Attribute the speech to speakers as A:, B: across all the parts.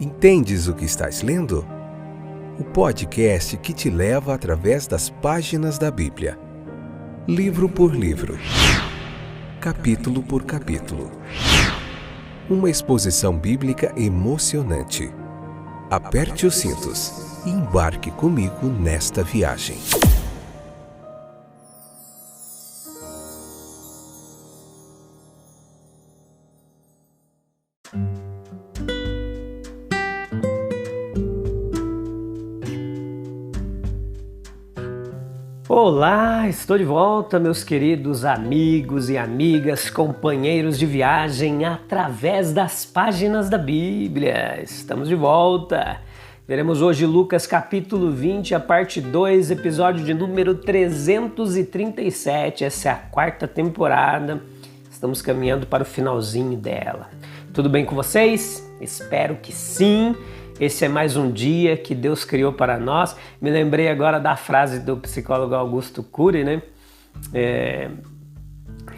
A: Entendes o que estás lendo? O podcast que te leva através das páginas da Bíblia. Livro por livro. Capítulo por capítulo. Uma exposição bíblica emocionante. Aperte os cintos e embarque comigo nesta viagem.
B: Olá, estou de volta, meus queridos amigos e amigas, companheiros de viagem através das páginas da Bíblia. Estamos de volta. Veremos hoje Lucas capítulo 20, a parte 2, episódio de número 337. Essa é a quarta temporada. Estamos caminhando para o finalzinho dela. Tudo bem com vocês? Espero que sim. Esse é mais um dia que Deus criou para nós. Me lembrei agora da frase do psicólogo Augusto Cury, né?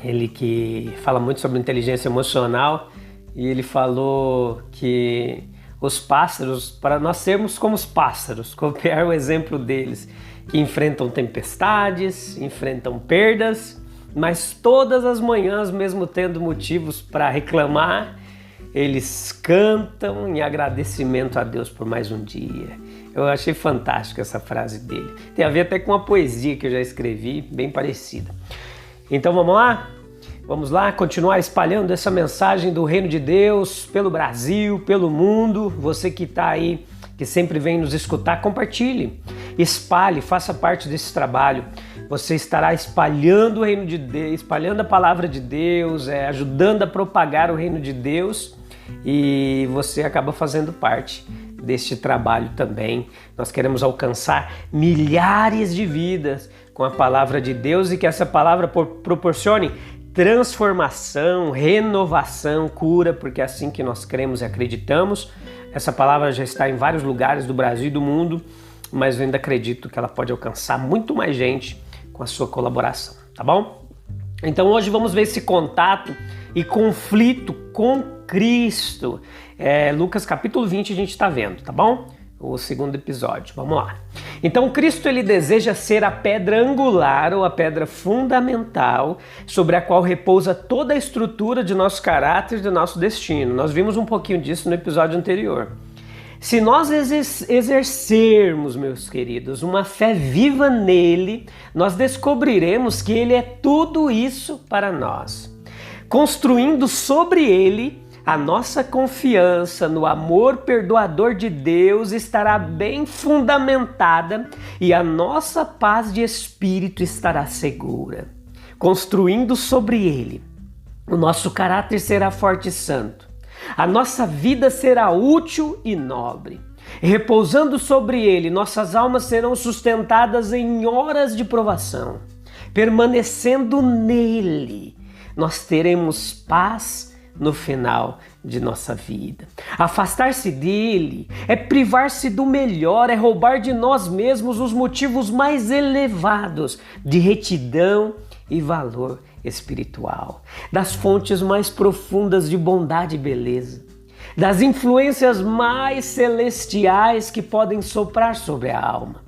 B: Ele que fala muito sobre inteligência emocional, e ele falou que os pássaros, para nós sermos como os pássaros, copiar o exemplo deles, que enfrentam tempestades, enfrentam perdas, mas todas as manhãs, mesmo tendo motivos para reclamar, eles cantam em agradecimento a Deus por mais um dia. Eu achei fantástica essa frase dele. Tem a ver até com uma poesia que eu já escrevi, bem parecida. Então vamos lá? Vamos lá continuar espalhando essa mensagem do Reino de Deus pelo Brasil, pelo mundo. Você que está aí, que sempre vem nos escutar, compartilhe, espalhe, faça parte desse trabalho. Você estará espalhando o Reino de Deus, espalhando a palavra de Deus, ajudando a propagar o Reino de Deus. E você acaba fazendo parte deste trabalho também. Nós queremos alcançar milhares de vidas com a palavra de Deus e que essa palavra proporcione transformação, renovação, cura, porque é assim que nós cremos e acreditamos. Essa palavra já está em vários lugares do Brasil e do mundo, mas eu ainda acredito que ela pode alcançar muito mais gente com a sua colaboração, tá bom? Então hoje vamos ver esse contato e conflito com Cristo. Lucas capítulo 20 a gente está vendo, tá bom? O segundo episódio, vamos lá. Então Cristo ele deseja ser a pedra angular ou a pedra fundamental sobre a qual repousa toda a estrutura de nosso caráter e de nosso destino. Nós vimos um pouquinho disso no episódio anterior. Se nós exercermos, meus queridos, uma fé viva nele, nós descobriremos que ele é tudo isso para nós. Construindo sobre ele, a nossa confiança no amor perdoador de Deus estará bem fundamentada e a nossa paz de espírito estará segura. Construindo sobre ele, o nosso caráter será forte e santo. A nossa vida será útil e nobre. Repousando sobre ele, nossas almas serão sustentadas em horas de provação. Permanecendo nele, nós teremos paz no final de nossa vida. Afastar-se dele é privar-se do melhor, é roubar de nós mesmos os motivos mais elevados de retidão e valor espiritual, das fontes mais profundas de bondade e beleza, das influências mais celestiais que podem soprar sobre a alma,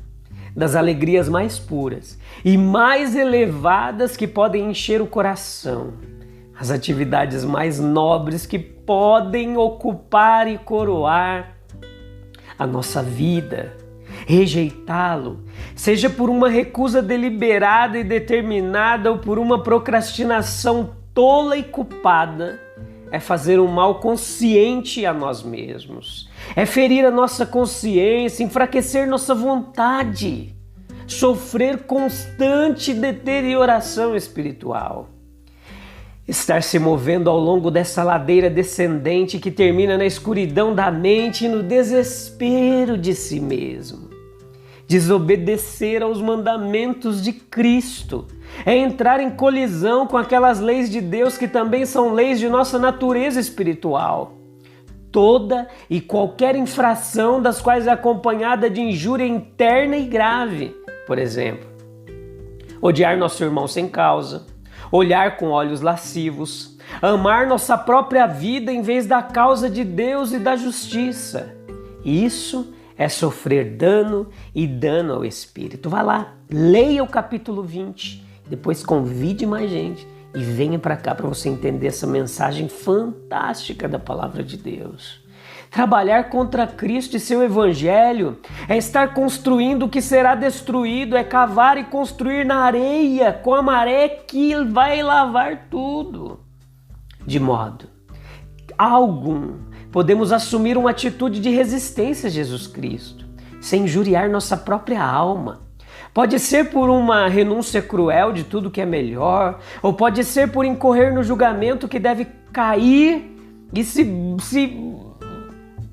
B: das alegrias mais puras e mais elevadas que podem encher o coração, as atividades mais nobres que podem ocupar e coroar a nossa vida. Rejeitá-lo, seja por uma recusa deliberada e determinada ou por uma procrastinação tola e culpada, é fazer um mal consciente a nós mesmos, é ferir a nossa consciência, enfraquecer nossa vontade, sofrer constante deterioração espiritual. Estar se movendo ao longo dessa ladeira descendente que termina na escuridão da mente e no desespero de si mesmo. Desobedecer aos mandamentos de Cristo é entrar em colisão com aquelas leis de Deus que também são leis de nossa natureza espiritual. Toda e qualquer infração das quais é acompanhada de injúria interna e grave, por exemplo, odiar nosso irmão sem causa, olhar com olhos lascivos, amar nossa própria vida em vez da causa de Deus e da justiça, Isso é sofrer dano e dano ao espírito. Vá lá, leia o capítulo 20, depois convide mais gente e venha para cá para você entender essa mensagem fantástica da palavra de Deus. Trabalhar contra Cristo e seu evangelho é estar construindo o que será destruído, é cavar e construir na areia com a maré que vai lavar tudo. De modo algum, podemos assumir uma atitude de resistência a Jesus Cristo, sem injuriar nossa própria alma. Pode ser por uma renúncia cruel de tudo que é melhor, ou pode ser por incorrer no julgamento que deve cair e se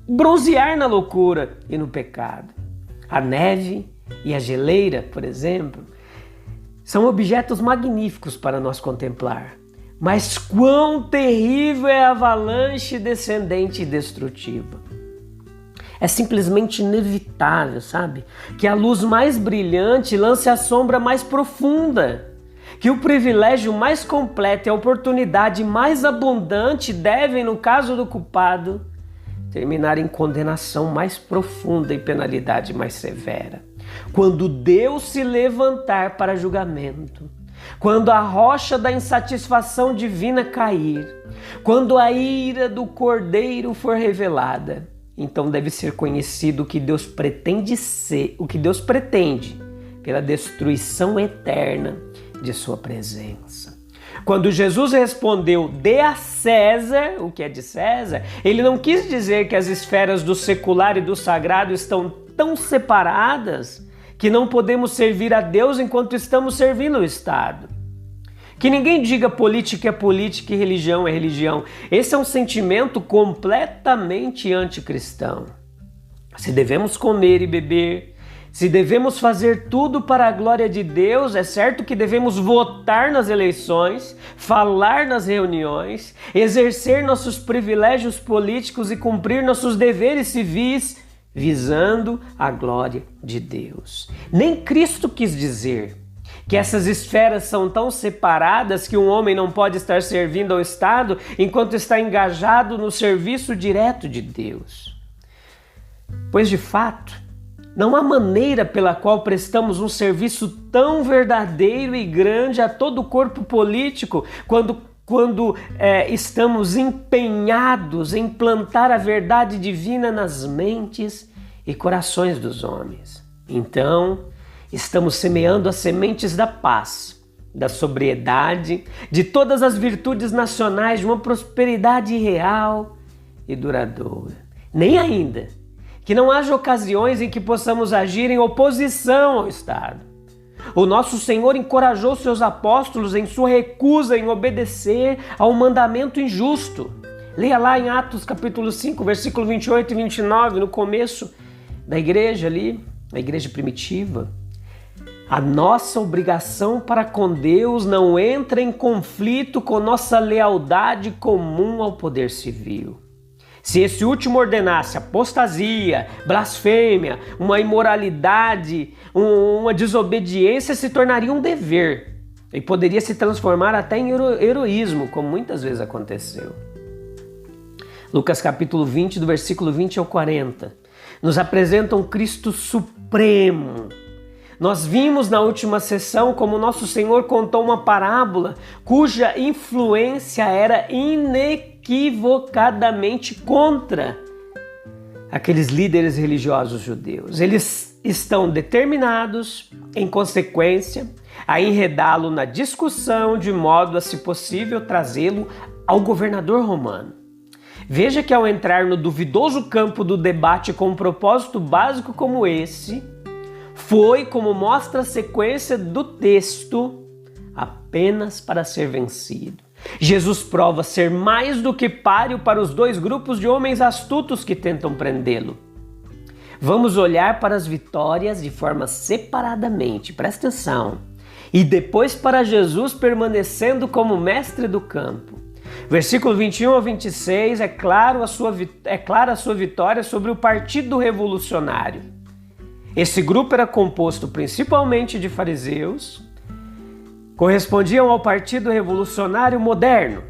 B: bronzear na loucura e no pecado. A neve e a geleira, por exemplo, são objetos magníficos para nós contemplar. Mas quão terrível é a avalanche descendente e destrutiva. É simplesmente inevitável, sabe? Que a luz mais brilhante lance a sombra mais profunda. Que o privilégio mais completo e a oportunidade mais abundante devem, no caso do culpado, terminar em condenação mais profunda e penalidade mais severa. Quando Deus se levantar para julgamento, quando a rocha da insatisfação divina cair, quando a ira do Cordeiro for revelada, então deve ser conhecido o que Deus pretende ser, o que Deus pretende pela destruição eterna de sua presença. Quando Jesus respondeu, dê a César o que é de César, ele não quis dizer que as esferas do secular e do sagrado estão tão separadas que não podemos servir a Deus enquanto estamos servindo o Estado. Que ninguém diga política é política e religião é religião. Esse é um sentimento completamente anticristão. Se devemos comer e beber, se devemos fazer tudo para a glória de Deus, é certo que devemos votar nas eleições, falar nas reuniões, exercer nossos privilégios políticos e cumprir nossos deveres civis, visando a glória de Deus. Nem Cristo quis dizer que essas esferas são tão separadas que um homem não pode estar servindo ao Estado enquanto está engajado no serviço direto de Deus. Pois, de fato, não há maneira pela qual prestamos um serviço tão verdadeiro e grande a todo o corpo político quando estamos empenhados em plantar a verdade divina nas mentes e corações dos homens. Então, estamos semeando as sementes da paz, da sobriedade, de todas as virtudes nacionais, de uma prosperidade real e duradoura. Nem ainda que não haja ocasiões em que possamos agir em oposição ao Estado. O nosso Senhor encorajou seus apóstolos em sua recusa em obedecer ao mandamento injusto. Leia lá em Atos capítulo 5, versículo 28 e 29, no começo da igreja ali, a igreja primitiva. A nossa obrigação para com Deus não entra em conflito com nossa lealdade comum ao poder civil. Se esse último ordenasse apostasia, blasfêmia, uma imoralidade, uma desobediência, se tornaria um dever e poderia se transformar até em heroísmo, como muitas vezes aconteceu. Lucas capítulo 20, do versículo 20 ao 40, nos apresenta um Cristo supremo. Nós vimos na última sessão como nosso Senhor contou uma parábola cuja influência era inequivocadamente contra aqueles líderes religiosos judeus. Eles estão determinados, em consequência, a enredá-lo na discussão de modo a, se possível, trazê-lo ao governador romano. Veja que ao entrar no duvidoso campo do debate com um propósito básico como esse, foi, como mostra a sequência do texto, apenas para ser vencido. Jesus prova ser mais do que páreo para os dois grupos de homens astutos que tentam prendê-lo. Vamos olhar para as vitórias de forma separadamente, presta atenção, e depois para Jesus permanecendo como mestre do campo. Versículo 21 ao 26 é clara a sua vitória sobre o Partido Revolucionário. Esse grupo era composto principalmente de fariseus, correspondiam ao Partido Revolucionário Moderno,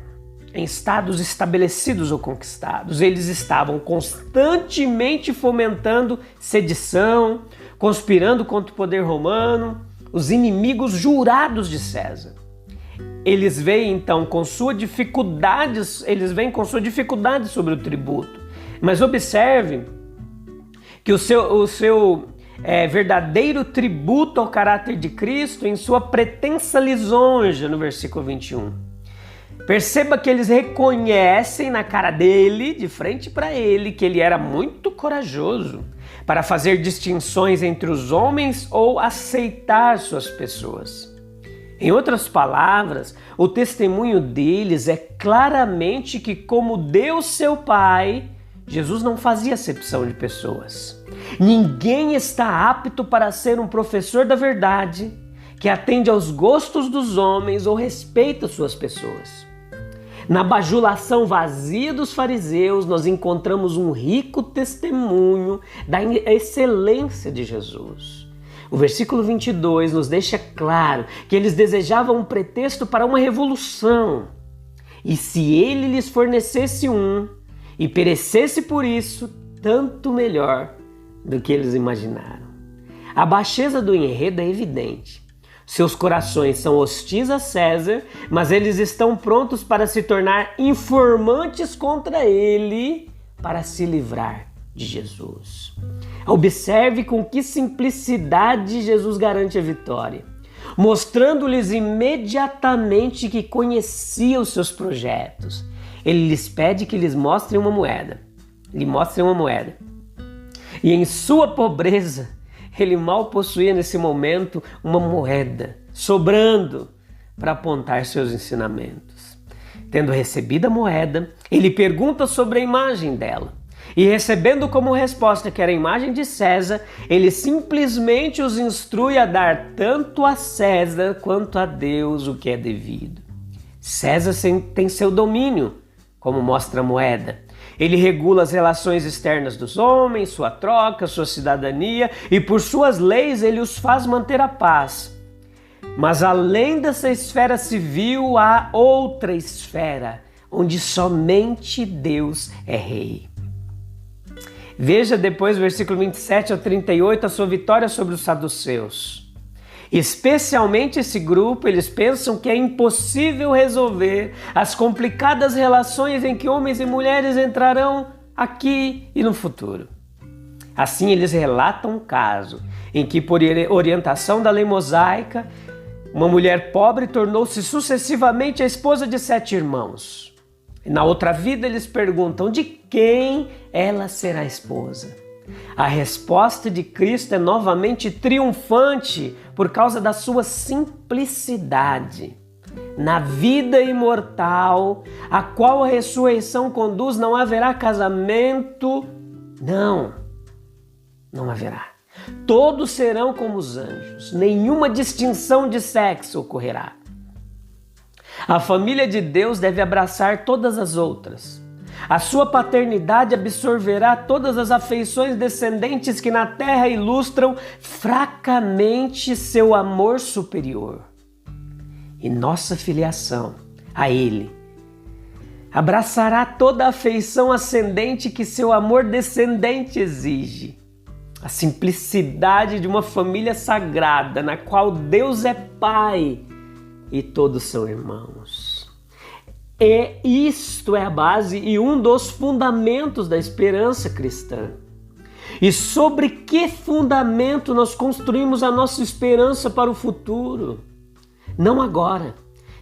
B: em estados estabelecidos ou conquistados. Eles estavam constantemente fomentando sedição, conspirando contra o poder romano, os inimigos jurados de César. Eles vêm então com sua dificuldade sobre o tributo. Mas observe que o seu verdadeiro tributo ao caráter de Cristo em sua pretensa lisonja no versículo 21. Perceba que eles reconhecem na cara dele, de frente para ele, que ele era muito corajoso para fazer distinções entre os homens ou aceitar suas pessoas. Em outras palavras, o testemunho deles é claramente que, como Deus seu Pai, Jesus não fazia acepção de pessoas. Ninguém está apto para ser um professor da verdade, que atende aos gostos dos homens ou respeita suas pessoas. Na bajulação vazia dos fariseus, nós encontramos um rico testemunho da excelência de Jesus. O versículo 22 nos deixa claro que eles desejavam um pretexto para uma revolução. E se ele lhes fornecesse e perecesse por isso, tanto melhor do que eles imaginaram. A baixeza do enredo é evidente. Seus corações são hostis a César, mas eles estão prontos para se tornar informantes contra ele para se livrar de Jesus. Observe com que simplicidade Jesus garante a vitória, mostrando-lhes imediatamente que conhecia os seus projetos. Ele lhes pede que lhes mostrem uma moeda. E em sua pobreza, ele mal possuía nesse momento uma moeda, sobrando para apontar seus ensinamentos. Tendo recebido a moeda, ele pergunta sobre a imagem dela. E recebendo como resposta que era a imagem de César, ele simplesmente os instrui a dar tanto a César quanto a Deus o que é devido. César tem seu domínio, como mostra a moeda. Ele regula as relações externas dos homens, sua troca, sua cidadania, e por suas leis ele os faz manter a paz. Mas além dessa esfera civil, há outra esfera, onde somente Deus é rei. Veja depois, versículo 27 ao 38, a sua vitória sobre os saduceus. Especialmente esse grupo, eles pensam que é impossível resolver as complicadas relações em que homens e mulheres entrarão aqui e no futuro. Assim, eles relatam um caso em que, por orientação da lei mosaica, uma mulher pobre tornou-se sucessivamente a esposa de 7 irmãos. Na outra vida, eles perguntam de quem ela será esposa. A resposta de Cristo é novamente triunfante por causa da sua simplicidade. Na vida imortal, a qual a ressurreição conduz, não haverá casamento. Não haverá. Todos serão como os anjos, nenhuma distinção de sexo ocorrerá. A família de Deus deve abraçar todas as outras. A sua paternidade absorverá todas as afeições descendentes que na terra ilustram fracamente seu amor superior. E nossa filiação a Ele abraçará toda a afeição ascendente que seu amor descendente exige. A simplicidade de uma família sagrada na qual Deus é Pai e todos são irmãos. Isto é a base e um dos fundamentos da esperança cristã. E sobre que fundamento nós construímos a nossa esperança para o futuro? Não agora,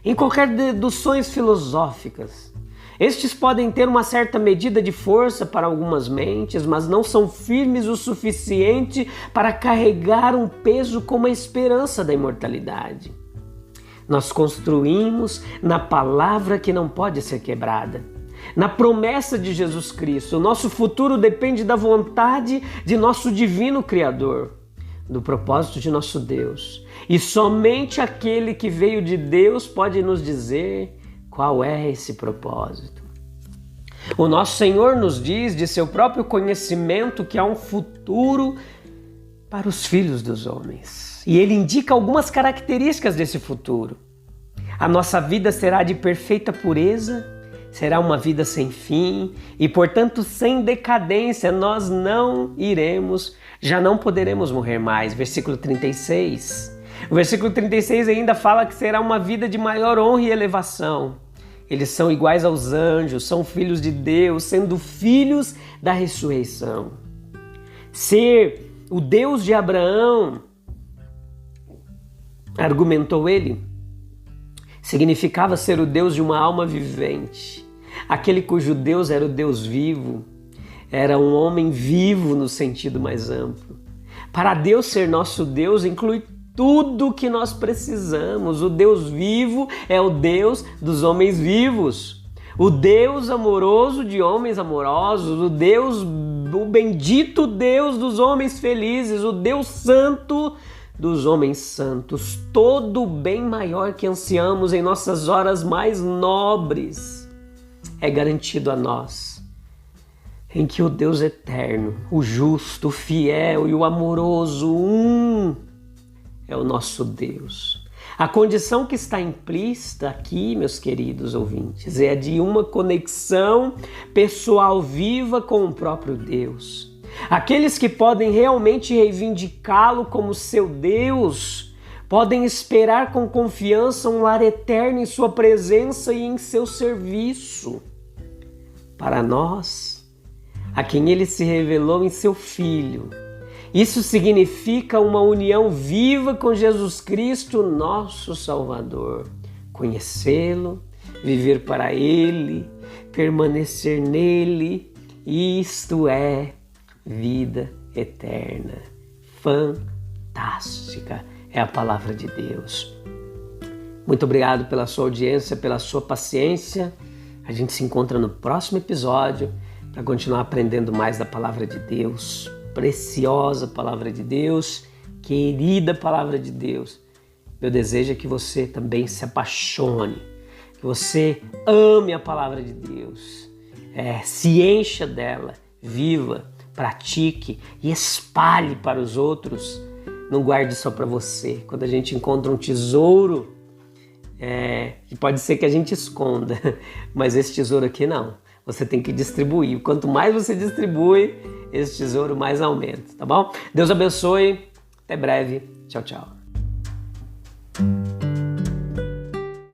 B: em qualquer deduções filosóficas. Estes podem ter uma certa medida de força para algumas mentes, mas não são firmes o suficiente para carregar um peso como a esperança da imortalidade. Nós construímos na palavra que não pode ser quebrada, na promessa de Jesus Cristo. O nosso futuro depende da vontade de nosso divino Criador, do propósito de nosso Deus. E somente aquele que veio de Deus pode nos dizer qual é esse propósito. O nosso Senhor nos diz de seu próprio conhecimento que há um futuro para os filhos dos homens. E ele indica algumas características desse futuro. A nossa vida será de perfeita pureza, será uma vida sem fim e, portanto, sem decadência. Nós já não poderemos morrer mais. Versículo 36. O versículo 36 ainda fala que será uma vida de maior honra e elevação. Eles são iguais aos anjos, são filhos de Deus, sendo filhos da ressurreição. Ser o Deus de Abraão, argumentou ele, significava ser o Deus de uma alma vivente. Aquele cujo Deus era o Deus vivo, era um homem vivo no sentido mais amplo. Para Deus ser nosso Deus inclui tudo o que nós precisamos. O Deus vivo é o Deus dos homens vivos. O Deus amoroso de homens amorosos. O bendito Deus dos homens felizes. O Deus santo dos homens santos. Todo o bem maior que ansiamos em nossas horas mais nobres é garantido a nós, em que o Deus eterno, o justo, o fiel e o amoroso, é o nosso Deus. A condição que está implícita aqui, meus queridos ouvintes, é a de uma conexão pessoal viva com o próprio Deus. Aqueles que podem realmente reivindicá-lo como seu Deus, podem esperar com confiança um lar eterno em sua presença e em seu serviço. Para nós, a quem ele se revelou em seu Filho, isso significa uma união viva com Jesus Cristo, nosso Salvador. Conhecê-lo, viver para Ele, permanecer nele, isto é vida eterna. Fantástica é a palavra de Deus. Muito obrigado pela sua audiência, pela sua paciência. A gente se encontra no próximo episódio para continuar aprendendo mais da palavra de Deus. Preciosa palavra de Deus, querida palavra de Deus. Meu desejo é que você também se apaixone, que você ame a palavra de Deus, se encha dela, viva, pratique e espalhe para os outros. Não guarde só para você. Quando a gente encontra um tesouro, que pode ser que a gente esconda, mas esse tesouro aqui não. Você tem que distribuir. Quanto mais você distribui, esse tesouro mais aumenta, tá bom? Deus abençoe. Até breve. Tchau, tchau.